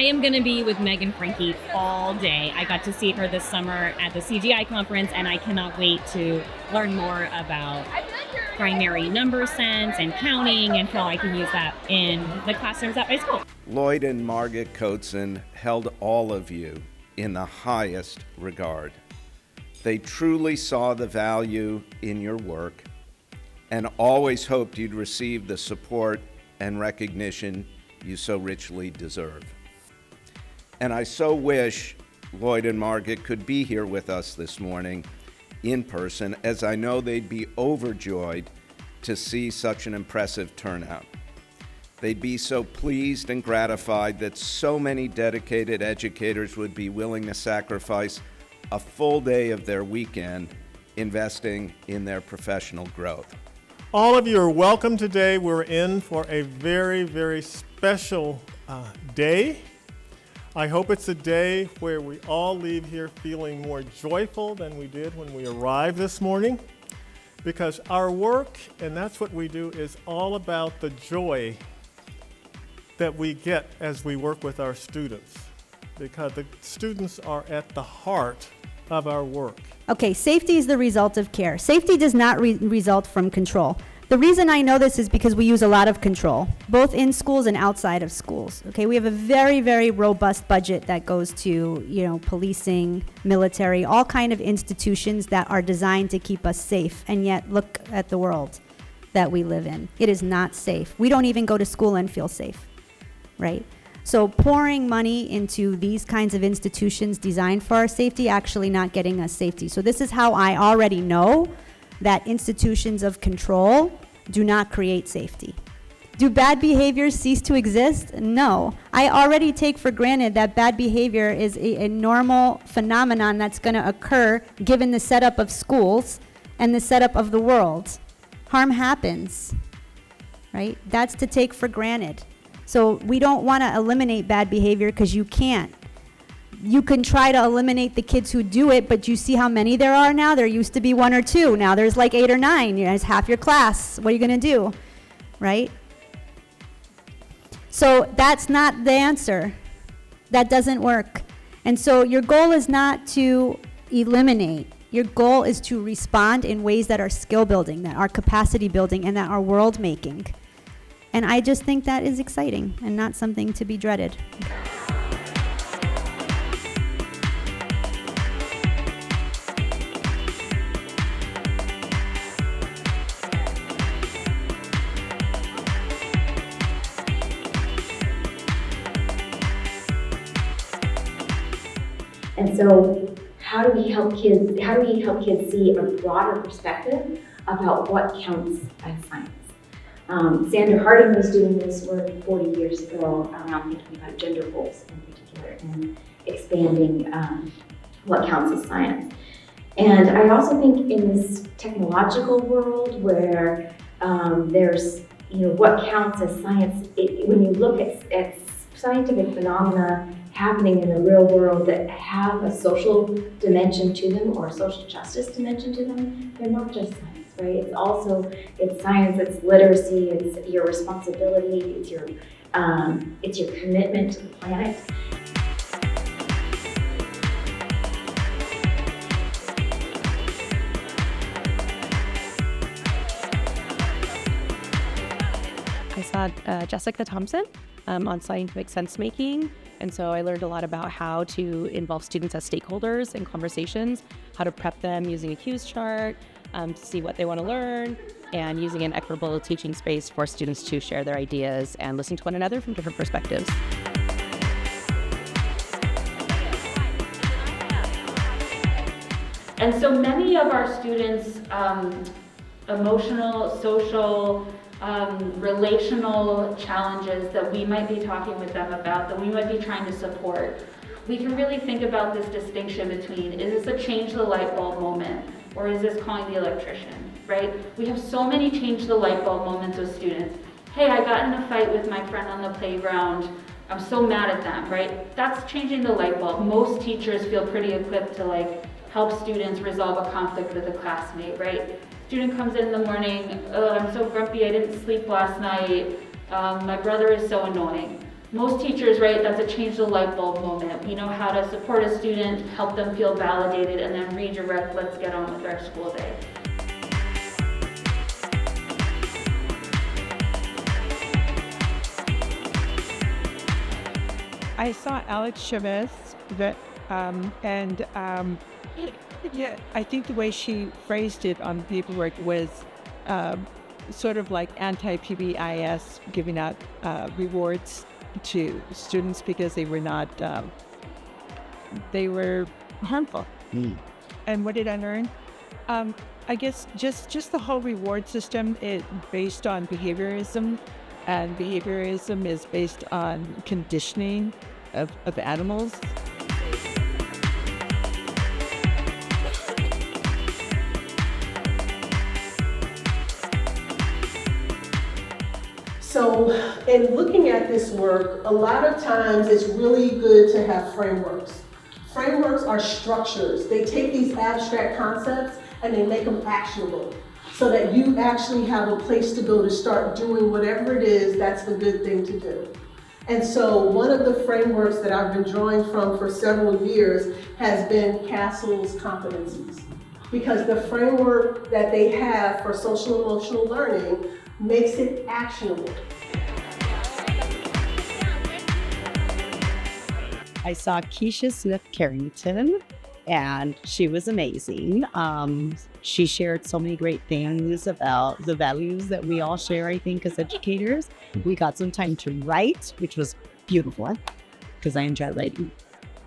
I am going to be with Megan Franke all day. I got to see her this summer at the CGI conference, and I cannot wait to learn more about primary number sense and counting and how I can use that in the classrooms at my school. Lloyd and Margaret Cotsen held all of you in the highest regard. They truly saw the value in your work and always hoped you'd receive the support and recognition you so richly deserve. And I so wish Lloyd and Margaret could be here with us this morning in person, as I know they'd be overjoyed to see such an impressive turnout. They'd be so pleased and gratified that so many dedicated educators would be willing to sacrifice a full day of their weekend investing in their professional growth. All of you are welcome today. We're in for a very, very special day. I hope it's a day where we all leave here feeling more joyful than we did when we arrived this morning, because our work, and that's what we do, is all about the joy that we get as we work with our students, because the students are at the heart of our work. Okay, safety is the result of care. Safety does not result from control. The reason I know this is because we use a lot of control, both in schools and outside of schools. Okay, we have a very, very robust budget that goes to, policing, military, all kind of institutions that are designed to keep us safe. And yet, look at the world that we live in. It is not safe. We don't even go to school and feel safe, right? So pouring money into these kinds of institutions designed for our safety, actually not getting us safety. So this is how I already know that institutions of control do not create safety. Do bad behaviors cease to exist? No. I already take for granted that bad behavior is a normal phenomenon that's going to occur given the setup of schools and the setup of the world. Harm happens, right? That's to take for granted. So we don't want to eliminate bad behavior, because you can't. You can try to eliminate the kids who do it, but you see how many there are now? There used to be 1 or 2. Now there's like 8 or 9. It's half your class. What are you going to do, right? So that's not the answer. That doesn't work. And so your goal is not to eliminate. Your goal is to respond in ways that are skill building, that are capacity building, and that are world making. And I just think that is exciting and not something to be dreaded. And so how do we help kids see a broader perspective about what counts as science? Sandra Harding was doing this work 40 years ago around thinking about gender roles in particular and expanding what counts as science. And I also think in this technological world where there's, what counts as science, when you look at scientific phenomena happening in the real world that have a social dimension to them or a social justice dimension to them, they're not just science, right? It's science, it's literacy, it's your responsibility, it's your commitment to the planet. I saw Jessica Thompson on scientific sense making. And so I learned a lot about how to involve students as stakeholders in conversations, how to prep them using a cues chart, to see what they want to learn, and using an equitable teaching space for students to share their ideas and listen to one another from different perspectives. And so many of our students' emotional, social, relational challenges that we might be talking with them about, that we might be trying to support, we can really think about this distinction between, is this a change the light bulb moment, or is this calling the electrician, right? We have so many change the light bulb moments with students. Hey, I got in a fight with my friend on the playground. I'm so mad at them, right? That's changing the light bulb. Most teachers feel pretty equipped to like help students resolve a conflict with a classmate, right? Student comes in the morning, oh, I'm so grumpy, I didn't sleep last night. My brother is so annoying. Most teachers, right, that's a change the light bulb moment. We know how to support a student, help them feel validated, and then redirect, let's get on with our school day. I saw Alex Chavez, that, yeah, I think the way she phrased it on the paperwork was sort of like anti-PBIS, giving out rewards to students because they were not, they were harmful. And what did I learn? I guess just the whole reward system is based on behaviorism, and behaviorism is based on conditioning of animals. So in looking at this work, a lot of times it's really good to have frameworks. Frameworks are structures. They take these abstract concepts and they make them actionable so that you actually have a place to go to start doing whatever it is that's the good thing to do. And so one of the frameworks that I've been drawing from for several years has been Castle's competencies. Because the framework that they have for social emotional learning makes it actionable. I saw Keisha Smith Carrington, and she was amazing. She shared so many great things about the values that we all share, I think, as educators. We got some time to write, which was beautiful, because I enjoy writing.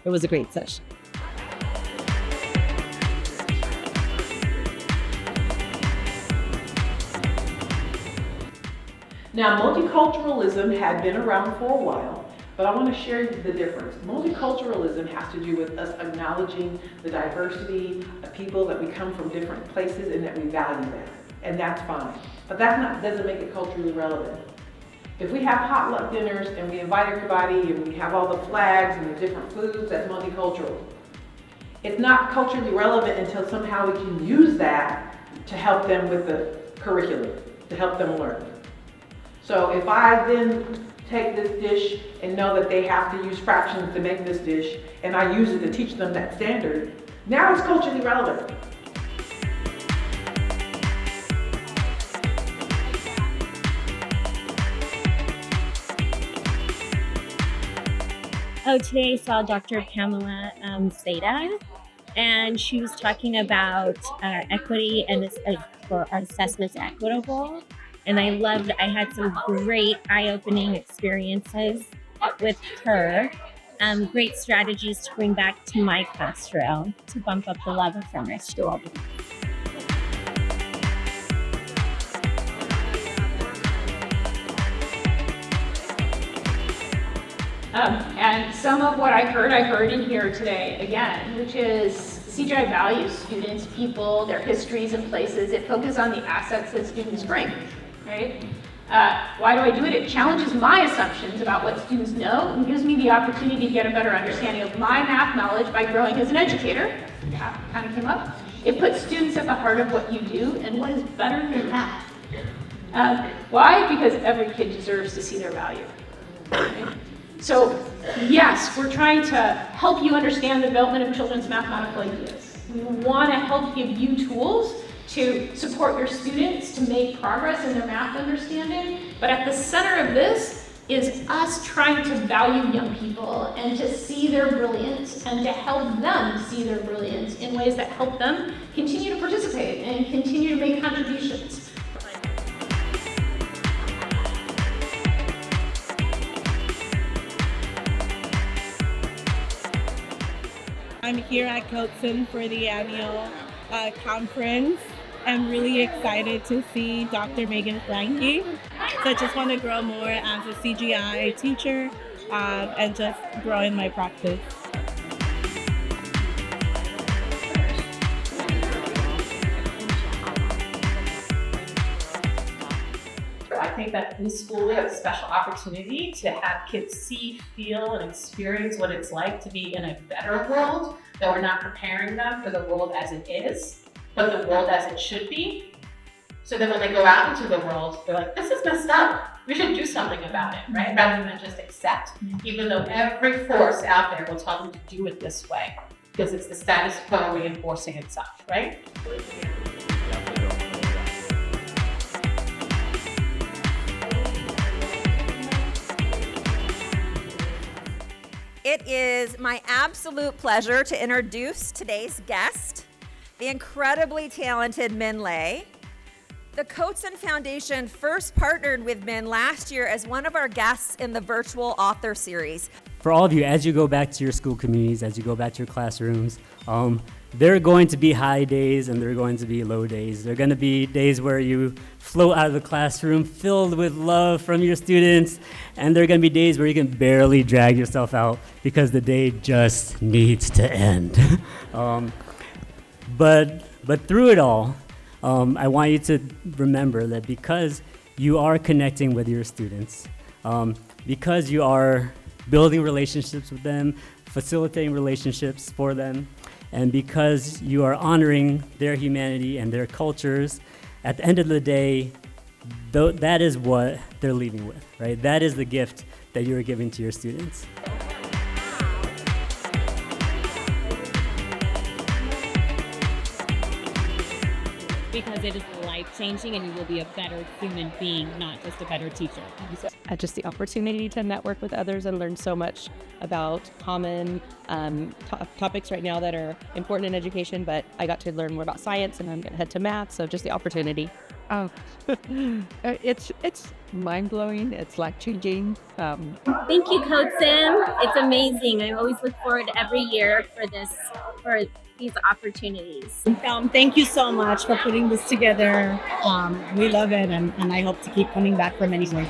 It was a great session. Now, multiculturalism had been around for a while, but I want to share the difference. Multiculturalism has to do with us acknowledging the diversity of people, that we come from different places and that we value that. And that's fine. But that doesn't make it culturally relevant. If we have potluck dinners and we invite everybody and we have all the flags and the different foods, that's multicultural. It's not culturally relevant until somehow we can use that to help them with the curriculum, to help them learn. So if I then take this dish and know that they have to use fractions to make this dish, and I use it to teach them that standard, now it's culturally relevant. Oh, today I saw Dr. Pamela Seda, and she was talking about equity and for our assessments equitable. And I had some great eye-opening experiences with her. Great strategies to bring back to my classroom to bump up the level from our school. And some of what I heard in here today again, which is CGI values students, people, their histories and places. It focuses on the assets that students bring, right? Why do I do it? It challenges my assumptions about what students know and gives me the opportunity to get a better understanding of my math knowledge by growing as an educator. That kind of came up. It puts students at the heart of what you do, and what is better than that? Why? Because every kid deserves to see their value. Right? So, yes, we're trying to help you understand the development of children's mathematical ideas. We want to help give you tools to support your students to make progress in their math understanding. But at the center of this is us trying to value young people and to see their brilliance and to help them see their brilliance in ways that help them continue to participate and continue to make contributions. I'm here at Cotsen for the annual conference. I'm really excited to see Dr. Megan Franke. So I just want to grow more as a CGI teacher and just grow in my practice. I think that in school we have a special opportunity to have kids see, feel, and experience what it's like to be in a better world, that we're not preparing them for the world as it is, but the world as it should be. So then when they go out into the world, they're like, this is messed up. We should do something about it, right? Rather than just accept, even though every force out there will tell them to do it this way, because it's the status quo reinforcing itself, right? It is my absolute pleasure to introduce today's guest, the incredibly talented Min Lay. The Cotsen Foundation first partnered with Min last year as one of our guests in the virtual author series. For all of you, as you go back to your school communities, as you go back to your classrooms, there are going to be high days and there are going to be low days. There are going to be days where you float out of the classroom filled with love from your students, and there are going to be days where you can barely drag yourself out because the day just needs to end. But through it all, I want you to remember that because you are connecting with your students, because you are building relationships with them, facilitating relationships for them, and because you are honoring their humanity and their cultures, at the end of the day, that is what they're leaving with, right? That is the gift that you're giving to your students. Because it is life-changing and you will be a better human being, not just a better teacher. Just the opportunity to network with others and learn so much about common topics right now that are important in education, but I got to learn more about science and I'm going to head to math, so just the opportunity. Oh, it's mind-blowing. It's life-changing. Thank you, Cotsen. It's amazing. I always look forward every year for these opportunities. Thank you so much for putting this together. We love it, and I hope to keep coming back for many more.